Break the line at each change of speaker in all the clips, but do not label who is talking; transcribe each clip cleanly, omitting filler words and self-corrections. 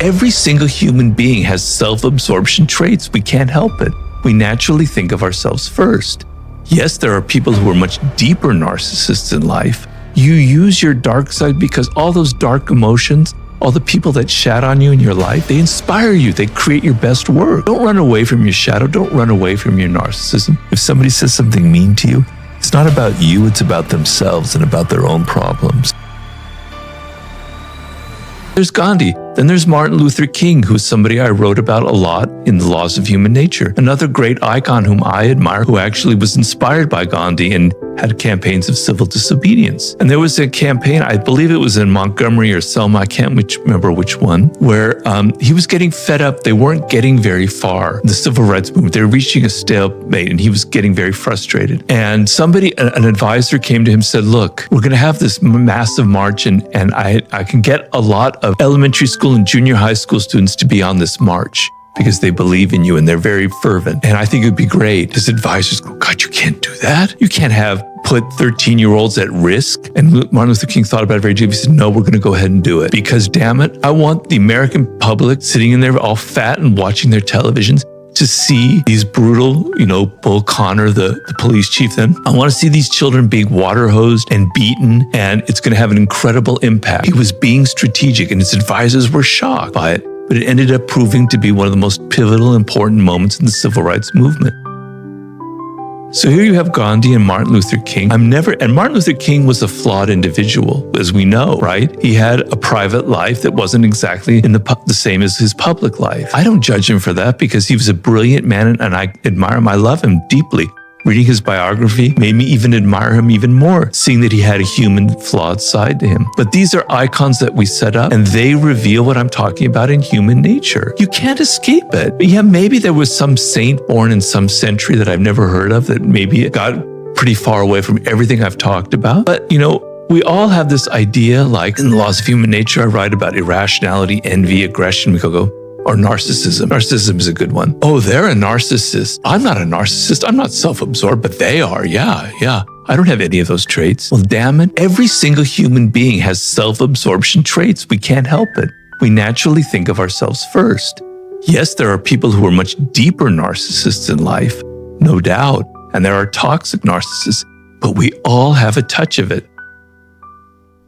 Every single human being has self-absorption traits. We can't help it. We naturally think of ourselves first. Yes, there are people who are much deeper narcissists in life. You use your dark side because all those dark emotions, all the people that shat on you in your life, they inspire you. They create your best work. Don't run away from your shadow. Don't run away from your narcissism. If somebody says something mean to you, it's not about you, it's about themselves and about their own problems. There's Gandhi. Then there's Martin Luther King, who's somebody I wrote about a lot in The Laws of Human Nature. Another great icon whom I admire, who actually was inspired by Gandhi and had campaigns of civil disobedience. And there was a campaign, I believe it was in Montgomery or Selma, I can't remember which one, where he was getting fed up. They weren't getting very far. The civil rights movement, they were reaching a stalemate and he was getting very frustrated. And somebody, an advisor came to him and said, look, we're going to have this massive march and I can get a lot of elementary school and junior high school students to be on this march because they believe in you and they're very fervent. And I think it would be great. His advisors go, God, you can't do that. You can't put 13-year-olds at risk. And Martin Luther King thought about it very deeply. He said, no, we're going to go ahead and do it. Because damn it, I want the American public sitting in there all fat and watching their televisions to see these brutal, Bull Connor, the police chief then. I want to see these children being water hosed and beaten, and it's going to have an incredible impact. He was being strategic, and his advisors were shocked by it, but it ended up proving to be one of the most pivotal, important moments in the civil rights movement. So here you have Gandhi and Martin Luther King. And Martin Luther King was a flawed individual, as we know, right? He had a private life that wasn't exactly the same as his public life. I don't judge him for that because he was a brilliant man and I admire him. I love him deeply. Reading his biography made me even admire him even more, seeing that he had a human, flawed side to him. But these are icons that we set up, and they reveal what I'm talking about in human nature. You can't escape it. Yeah, maybe there was some saint born in some century that I've never heard of that maybe it got pretty far away from everything I've talked about. But, we all have this idea, like in The Laws of Human Nature, I write about irrationality, envy, aggression. We go, or narcissism. Narcissism is a good one. Oh, they're a narcissist. I'm not a narcissist. I'm not self-absorbed, but they are. Yeah. I don't have any of those traits. Well, damn it. Every single human being has self-absorption traits. We can't help it. We naturally think of ourselves first. Yes, there are people who are much deeper narcissists in life, no doubt. And there are toxic narcissists, but we all have a touch of it.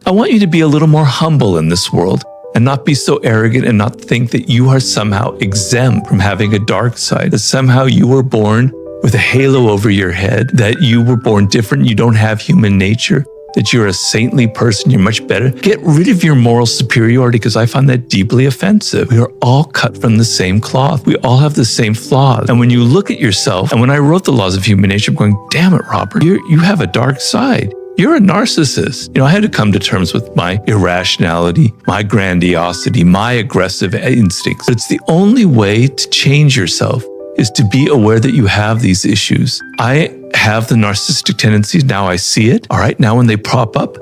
I want you to be a little more humble in this world, and not be so arrogant and not think that you are somehow exempt from having a dark side, that somehow you were born with a halo over your head, that you were born different, you don't have human nature, that you're a saintly person, you're much better. Get rid of your moral superiority because I find that deeply offensive. We are all cut from the same cloth. We all have the same flaws. And when you look at yourself, and when I wrote The Laws of Human Nature, I'm going, damn it, Robert, you have a dark side. You're a narcissist. I had to come to terms with my irrationality, my grandiosity, my aggressive instincts. But it's the only way to change yourself is to be aware that you have these issues. I have the narcissistic tendencies. Now I see it. All right. Now when they pop up,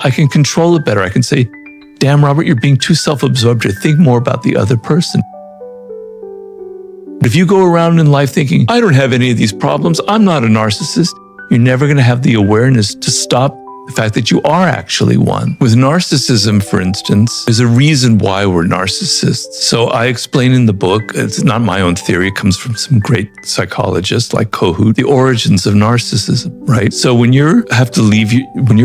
I can control it better. I can say, damn, Robert, you're being too self-absorbed to think more about the other person. But if you go around in life thinking, I don't have any of these problems, I'm not a narcissist, you're never going to have the awareness to stop the fact that you are actually one. With narcissism, for instance, there's a reason why we're narcissists. So I explain in the book, it's not my own theory, it comes from some great psychologists like Kohut, the origins of narcissism, right? So when your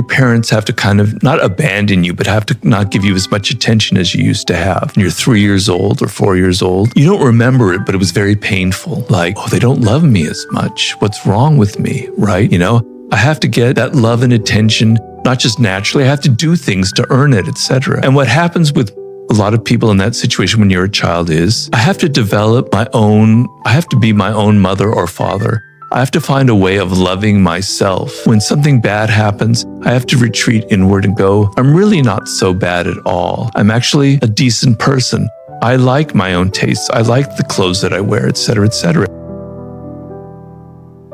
parents have to kind of not abandon you, but have to not give you as much attention as you used to have. When you're 3 years old or 4 years old, you don't remember it, but it was very painful. Like, oh, they don't love me as much. What's wrong with me, right? I have to get that love and attention, not just naturally, I have to do things to earn it, etc. And what happens with a lot of people in that situation when you're a child is, I have to be my own mother or father. I have to find a way of loving myself. When something bad happens, I have to retreat inward and go, I'm really not so bad at all. I'm actually a decent person. I like my own tastes. I like the clothes that I wear, etc., etc.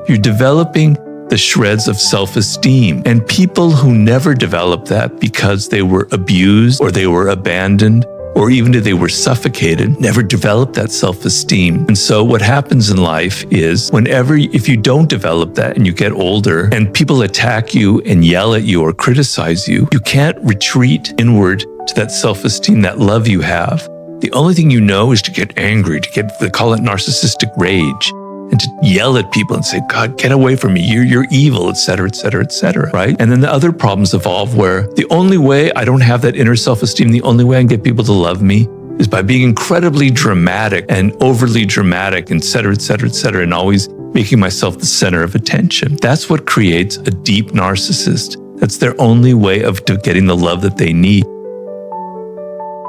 You're developing the shreds of self-esteem. And people who never develop that because they were abused or they were abandoned or even if they were suffocated, never develop that self-esteem. And so what happens in life is if you don't develop that and you get older and people attack you and yell at you or criticize you, you can't retreat inward to that self-esteem, that love you have. The only thing you know is to get angry, they call it narcissistic rage, and to yell at people and say, God, get away from me, you're evil, et cetera, et cetera, et cetera, right? And then the other problems evolve where the only way I don't have that inner self-esteem, the only way I can get people to love me is by being incredibly dramatic and overly dramatic, et cetera, et cetera, et cetera, and always making myself the center of attention. That's what creates a deep narcissist. That's their only way of getting the love that they need.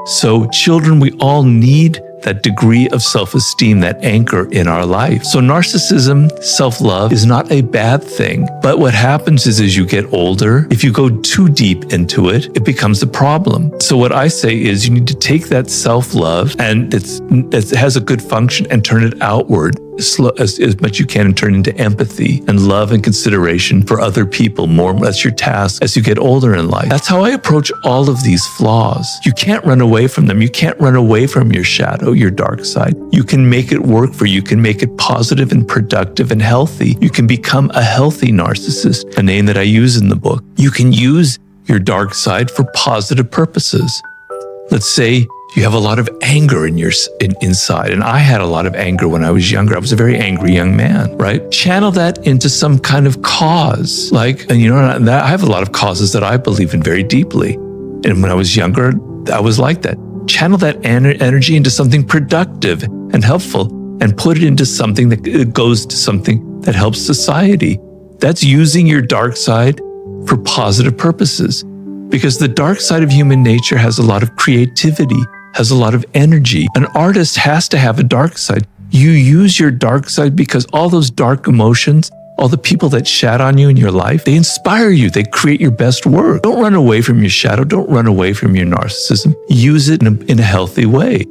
So children, we all need that degree of self-esteem, that anchor in our life. So narcissism, self-love, is not a bad thing. But what happens is as you get older, if you go too deep into it, it becomes a problem. So what I say is you need to take that self-love and it has a good function and turn it outward as much you can and turn into empathy and love and consideration for other people. That's your task as you get older in life. That's how I approach all of these flaws. You can't run away from them. You can't run away from your shadow, your dark side. You can make it work for you. You can make it positive and productive and healthy. You can become a healthy narcissist, a name that I use in the book. You can use your dark side for positive purposes. Let's say you have a lot of anger inside. And I had a lot of anger when I was younger. I was a very angry young man, right? Channel that into some kind of cause. I have a lot of causes that I believe in very deeply. And when I was younger, I was like that. Channel that energy into something productive and helpful and put it into something that goes to something that helps society. That's using your dark side for positive purposes. Because the dark side of human nature has a lot of creativity, has a lot of energy. An artist has to have a dark side. You use your dark side because all those dark emotions, all the people that shat on you in your life, they inspire you. They create your best work. Don't run away from your shadow. Don't run away from your narcissism. Use it in a healthy way.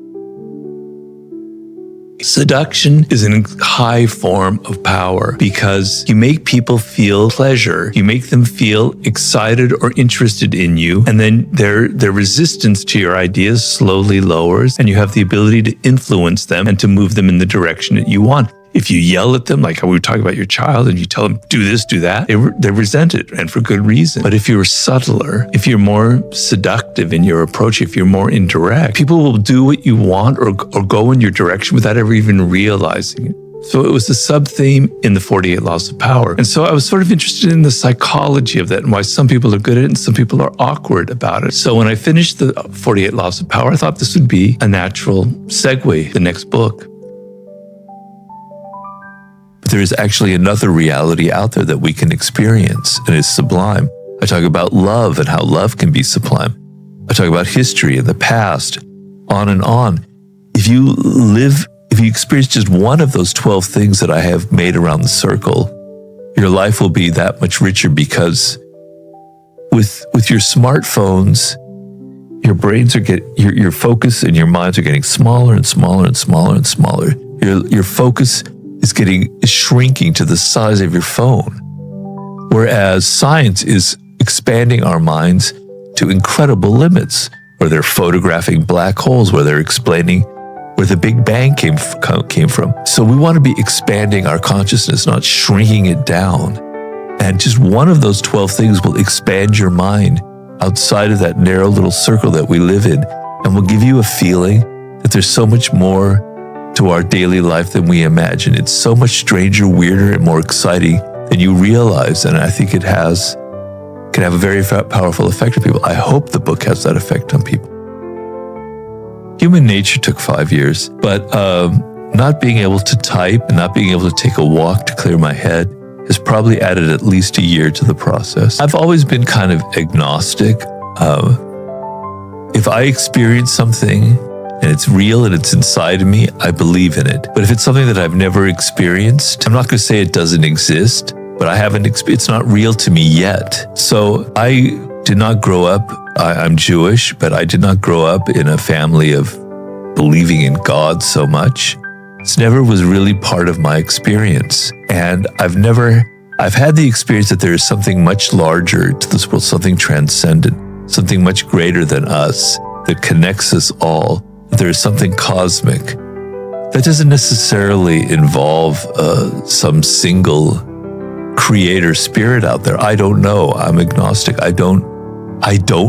Seduction is a high form of power because you make people feel pleasure. You make them feel excited or interested in you, and then their resistance to your ideas slowly lowers, and you have the ability to influence them and to move them in the direction that you want. If you yell at them, like how we were talking about your child, and you tell them, do this, do that, they resent it, and for good reason. But if you're subtler, if you're more seductive in your approach, if you're more indirect, people will do what you want or go in your direction without ever even realizing it. So it was the sub-theme in the 48 Laws of Power. And so I was sort of interested in the psychology of that and why some people are good at it and some people are awkward about it. So when I finished the 48 Laws of Power, I thought this would be a natural segue, the next book. There is actually another reality out there that we can experience, and it's sublime. I talk about love and how love can be sublime. I talk about history and the past, on and on. If you experience just one of those 12 things that I have made around the circle, your life will be that much richer because with your smartphones, your brains your focus and your minds are getting smaller and smaller and smaller and smaller. Your focus is shrinking to the size of your phone. Whereas science is expanding our minds to incredible limits, where they're photographing black holes, where they're explaining where the Big Bang came from. So we want to be expanding our consciousness, not shrinking it down. And just one of those 12 things will expand your mind outside of that narrow little circle that we live in, and will give you a feeling that there's so much more to our daily life than we imagine. It's so much stranger, weirder, and more exciting than you realize. And I think it can have a very powerful effect on people. I hope the book has that effect on people. Human Nature took 5 years, but not being able to type and not being able to take a walk to clear my head has probably added at least a year to the process. I've always been kind of agnostic. If I experience something and it's real and it's inside of me, I believe in it. But if it's something that I've never experienced, I'm not going to say it doesn't exist, but it's not real to me yet. So I did not grow up, I'm Jewish, but I did not grow up in a family of believing in God so much. It never was really part of my experience. And I've had the experience that there is something much larger to this world, something transcendent, something much greater than us that connects us all. There is something cosmic. That doesn't necessarily involve some single creator spirit out there. I don't know. I'm agnostic. I don't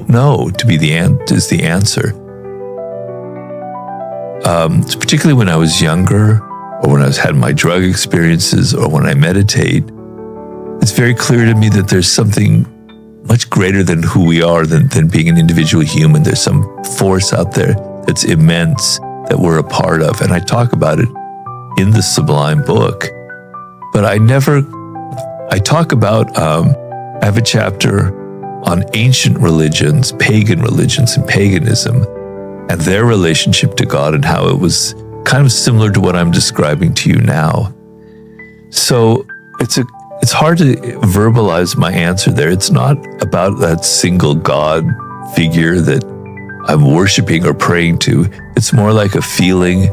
know to be the answer. particularly when I was younger, or when I had my drug experiences, or when I meditate, it's very clear to me that there's something much greater than who we are, than being an individual human. There's some force out there that's immense that we're a part of. And I talk about it in the Sublime book. But I talk about, I have a chapter on ancient religions, pagan religions and paganism, and their relationship to God, and how it was kind of similar to what I'm describing to you now. So it's hard to verbalize my answer there. It's not about that single God figure that I'm worshiping or praying to. It's more like a feeling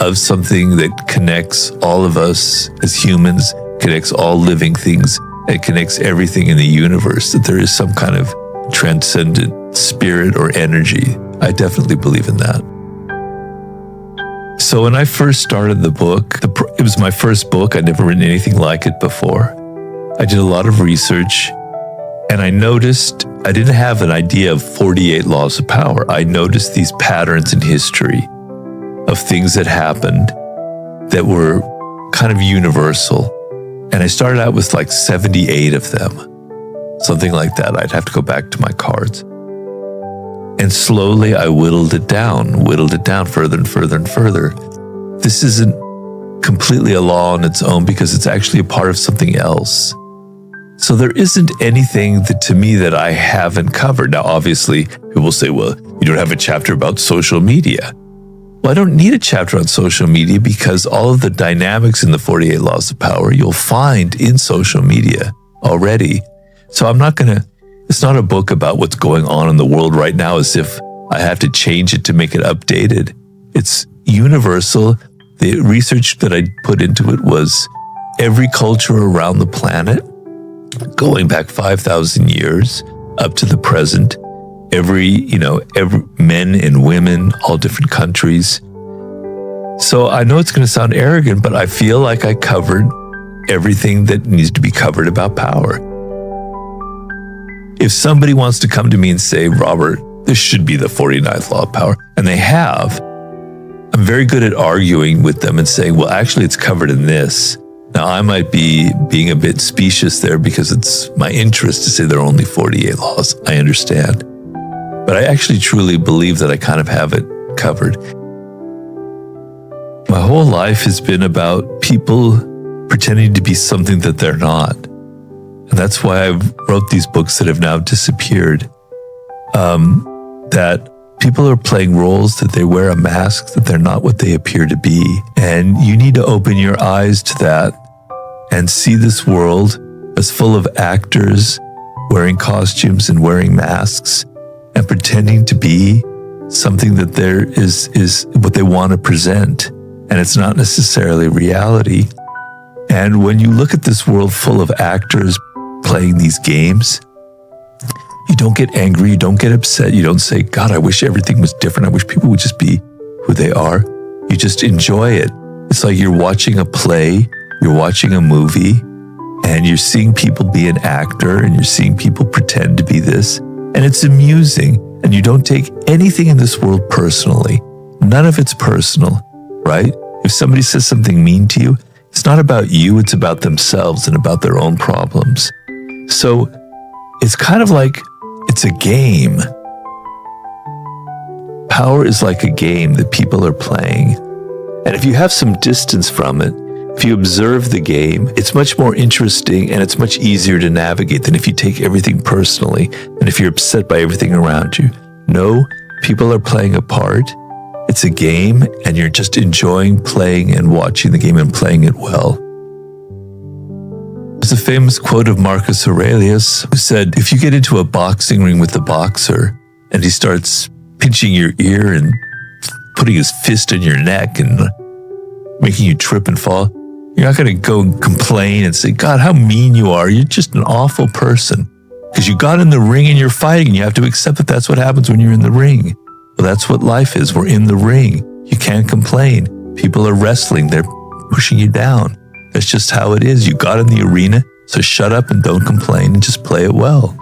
of something that connects all of us as humans, connects all living things, and connects everything in the universe, that there is some kind of transcendent spirit or energy. I definitely believe in that. So when I first started the book, it was my first book. I'd never written anything like it before. I did a lot of research, and I noticed I didn't have an idea of 48 laws of power. I noticed these patterns in history of things that happened that were kind of universal. And I started out with like 78 of them, something like that. I'd have to go back to my cards. And slowly I whittled it down further and further and further. This isn't completely a law on its own because it's actually a part of something else. So there isn't anything that, to me, that I haven't covered. Now, obviously, people will say, well, you don't have a chapter about social media. Well, I don't need a chapter on social media because all of the dynamics in the 48 laws of power you'll find in social media already. So it's not a book about what's going on in the world right now as if I have to change it to make it updated. It's universal. The research that I put into it was every culture around the planet, going back 5,000 years up to the present, every men and women, all different countries. So I know it's going to sound arrogant, but I feel like I covered everything that needs to be covered about power. If somebody wants to come to me and say, Robert, this should be the 49th law of power, and they have, I'm very good at arguing with them and saying, well, actually, it's covered in this. Now, I might be being a bit specious there because it's my interest to say there are only 48 laws. I understand. But I actually truly believe that I kind of have it covered. My whole life has been about people pretending to be something that they're not. And that's why I wrote these books that have now disappeared. That people are playing roles, that they wear a mask, that they're not what they appear to be. And you need to open your eyes to that and see this world as full of actors wearing costumes and wearing masks and pretending to be something that there is what they want to present. And it's not necessarily reality. And when you look at this world full of actors playing these games, you don't get angry, you don't get upset, you don't say, God, I wish everything was different, I wish people would just be who they are. You just enjoy it. It's like you're watching a play, you're watching a movie, and you're seeing people be an actor, and you're seeing people pretend to be this, and it's amusing, and you don't take anything in this world personally. None of it's personal, right? If somebody says something mean to you, it's not about you, it's about themselves and about their own problems. So it's kind of like it's a game. Power is like a game that people are playing. And if you have some distance from it, if you observe the game, it's much more interesting and it's much easier to navigate than if you take everything personally and if you're upset by everything around you. No, people are playing a part. It's a game and you're just enjoying playing and watching the game and playing it well. There's a famous quote of Marcus Aurelius who said, if you get into a boxing ring with the boxer and he starts pinching your ear and putting his fist in your neck and making you trip and fall, you're not going to go and complain and say, God, how mean you are. You're just an awful person. Because you got in the ring and you're fighting and you have to accept that that's what happens when you're in the ring. Well, that's what life is. We're in the ring. You can't complain. People are wrestling. They're pushing you down. That's just how it is. You got in the arena, so shut up and don't complain and just play it well.